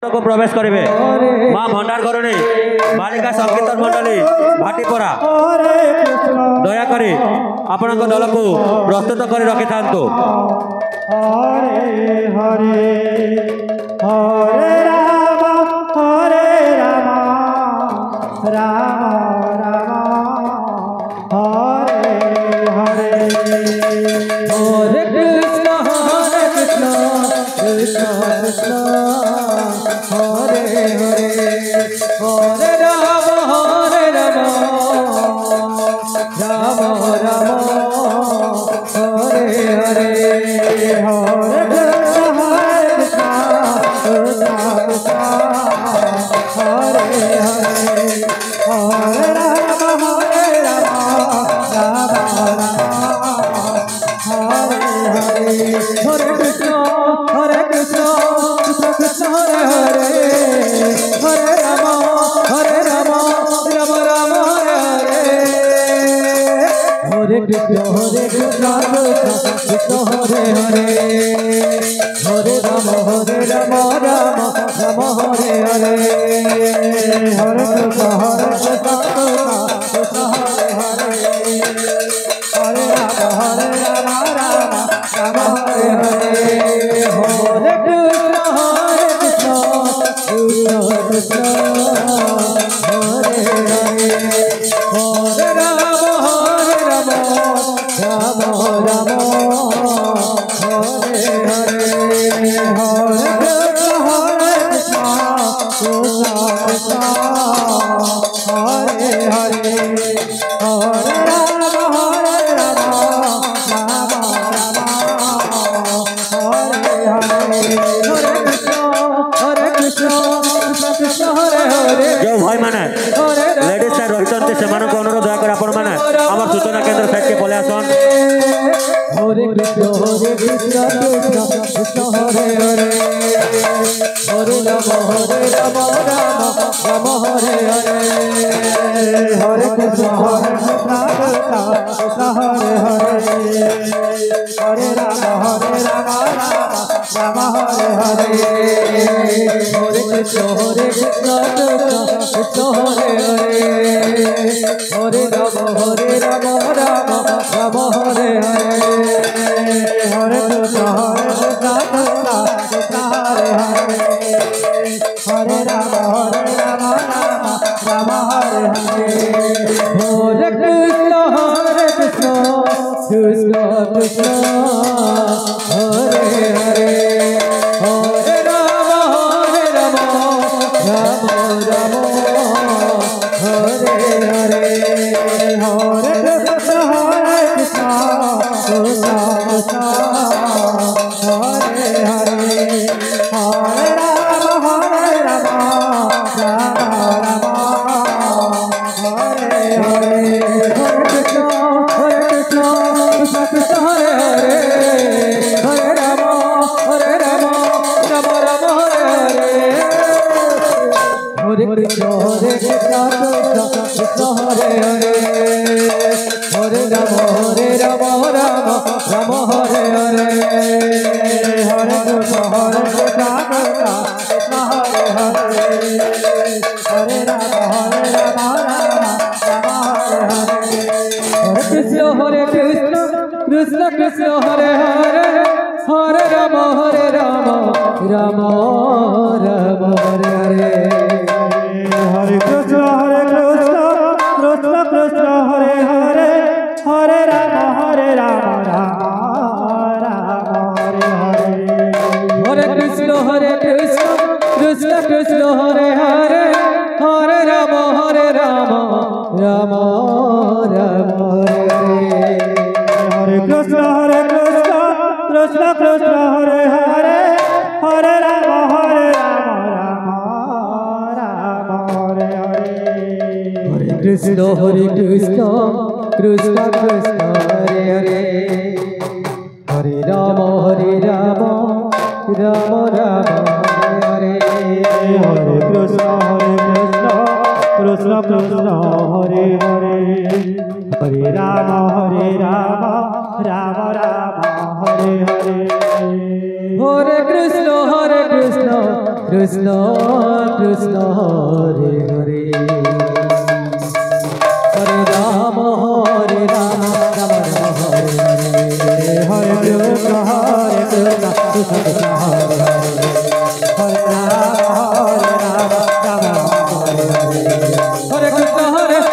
को प्रवेश करेंगे माँ भंडार करणी बालिका संकीर्तन मंडली भाटीपरा दया करी आपण दल को प्रस्तुत कर रखि था। हरे हरे हरे राम राम राम हरे हरे हरे कृष्ण कृष्ण कृष्ण हरे हरे हरे राम राम राम हरे हरे हरे कृष्ण हरे हरे हरे राम राम हरे हरे हरे कृष्ण कृष्ण कृष्ण हरे हरे हरे राम राम राम हरे हरे हरे कृष्ण कृष्ण कृष्ण हरे हरे हरे राम राम राम हरे हरे हरे कृष्ण कृष्ण हरे हरे हरे राम राम हरे हरे हरे कृष्ण कृष्ण हरे हरे हरे राम राम राम हरे हरे हरे कृष्ण कृष्ण हरे हरे हरे राम हरे कृष्ण कृष्ण हरे हरे जो भाई माने लेडीज से रही से अनुरोध दयाकर आपण मैंने आम सूचना केन्द्र साइड के पलि आसन। हरे कृष्ण कृष्ण कृष्ण हरे हरे हरे राम राम राम हरे हरे हरे कृष्ण कृष्ण हरे हरे हरे राम राम हरे हरे हरे कृष्ण कृष्ण हरे हरे हरे राम राम हरे हरे हरे कृष्ण कृष्ण हरे हरे हरे राम राम हरे हरे हरे कृष्ण कृष्ण कृष्ण हरे हरे हरे राम राम राम हरे हरे हरे कृष्ण कृष्ण हरे हरे हरे राम राम हरे हरे हरे कृष्ण कृष्ण हरे हरे हरे राम राम राम हरे हरे हरे कृष्ण कृष्ण हरे हरे हरे राम राम हरे हरे हरे कृष्ण कृष्ण हरे हरे हरे राम राम हरे हरे कृष्ण कृष्ण कृष्ण हरे हरे हरे राम राम राम हरे हरे हरे कृष्ण कृष्ण कृष्ण हरे हरे हरे राम राम हरे हरे हरे कृष्ण कृष्ण कृष्ण हरे हरे हरे राम राम राम हरे हरे हरे कृष्ण कृष्ण कृष्ण हरे हरे हरे राम राम हरे हरे हरे कृष्ण कृष्ण कृष्ण हरे हरे हरे राम राम राम हरे हरे हरे कृष्ण कृष्ण कृष्ण हरे हरे हरे राम राम राम हरे हरे हरे कृष्ण कृष्ण कृष्ण हरे हरे हरे राम राम राम हरे हरे हरे कृष्ण कृष्ण कृष्ण हरे हरे हरे राम राम हरे हरे हरे कृष्ण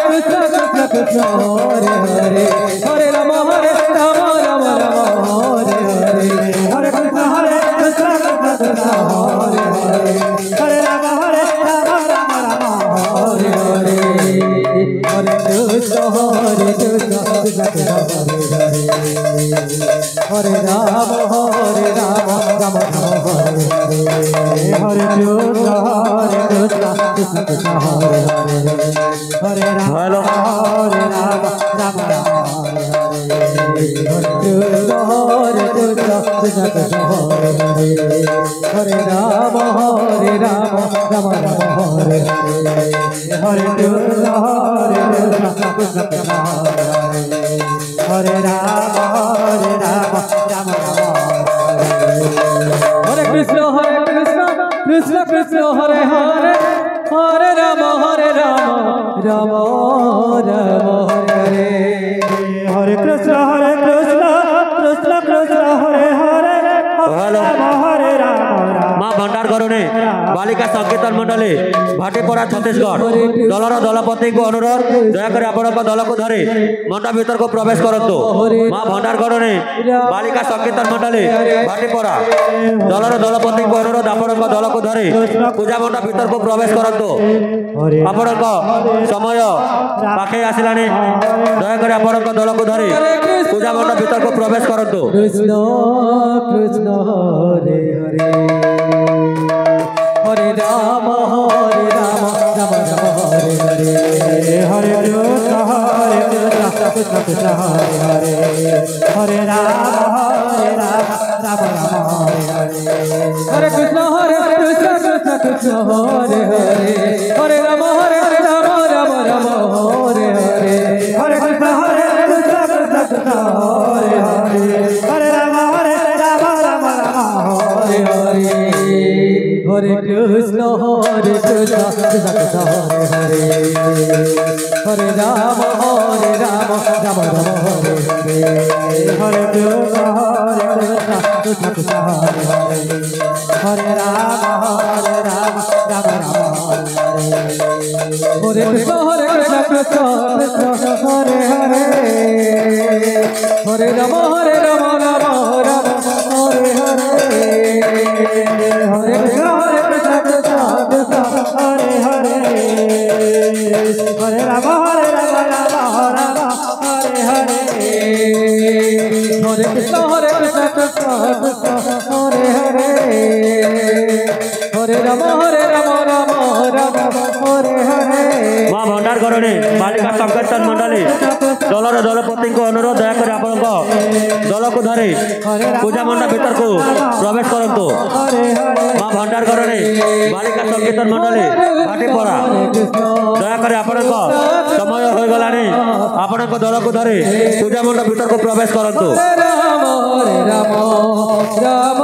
कृष्ण कृष्ण हरे हरे हरे राम राम राम राम हरे हरे हरे कृष्ण कृष्ण कृष्ण हरे हरे हरे राम राम राम हरे हरे हरे कृष्ण कृष्ण कृष्ण हरे हरे हरे राम राम राम हरे हरे हरे कृष्ण कृष्ण कृष्ण हरे हरे हरे राम राम राम हरे हरे हरे कृष्ण कृष्ण कृष्ण हरे हरे हरे राम राम राम हरे हरे हरे कृष्ण कृष्ण कृष्ण हरे हरे हरे राम राम राम हरे कृष्ण कृष्ण कृष्ण हरे हरे हरे राम राम राम हरे हरे कृष्ण कृष्ण कृष्ण हरे हरे हरे राम माँ भंडार करणे बालिका संकीर्तन मंडली भाटीपड़ा छत्तीसगढ़ दलर दलपति को अनुरोध दयाकर आपण दल को धरी मंडप भीतर को प्रवेश करंतु। माँ भंडार करणे बालिका संकीर्तन मंडली भाटीपड़ा दलर दलपति को अनुरोध आपण दल को धरी पूजा मंडप भीतर को प्रवेश करंतु। आपण समय पाखे आसिलानी दयाकर आपण दल को धरी पूजा मंडप भीतर को प्रवेश करंतु। कृष्ण कृष्ण हरे हरे हरे राम राम राम हरे हरे हरे कृष्ण कृष्ण कृष्ण हरे हरे हरे राम राम राम हरे हरे हरे कृष्ण कृष्ण कृष्ण हरे हरे हरे राम राम राम हरे हरे हरे कृष्ण कृष्ण कृष्ण हरे हरे हरे राम राम राम हरे हरे हरे कृष्ण कृष्ण कृष्ण हरे हरे हरे राम राम राम हरे हरे हरे कृष्ण कृष्ण कृष्ण हरे हरे हरे राम राम राम हरे हरे कृष्ण कृष्ण कृष्ण हरे हरे हरे राम राम राम हरे हरे हरे कृष्ण कृष्ण कृष्ण हरे हरे हरे राम राम हरे हरे हरे कृष्ण कृष्ण हरे हरे हरे राम राम हरे हरे। माँ भंडार करणे बालिका संकीर्तन मंडली दलर दलपति को अनुरोध दयाकर आपण दल को धरी पूजा मंडप भीतर को प्रवेश करंतु। माँ भंडार करणे बालिका संकीर्तन मंडली भाटीपड़ा दयाकर आपण समय हो गलानी आपण दल को धरी पूजा मंडप भीतर को प्रवेश करंतु। राम राम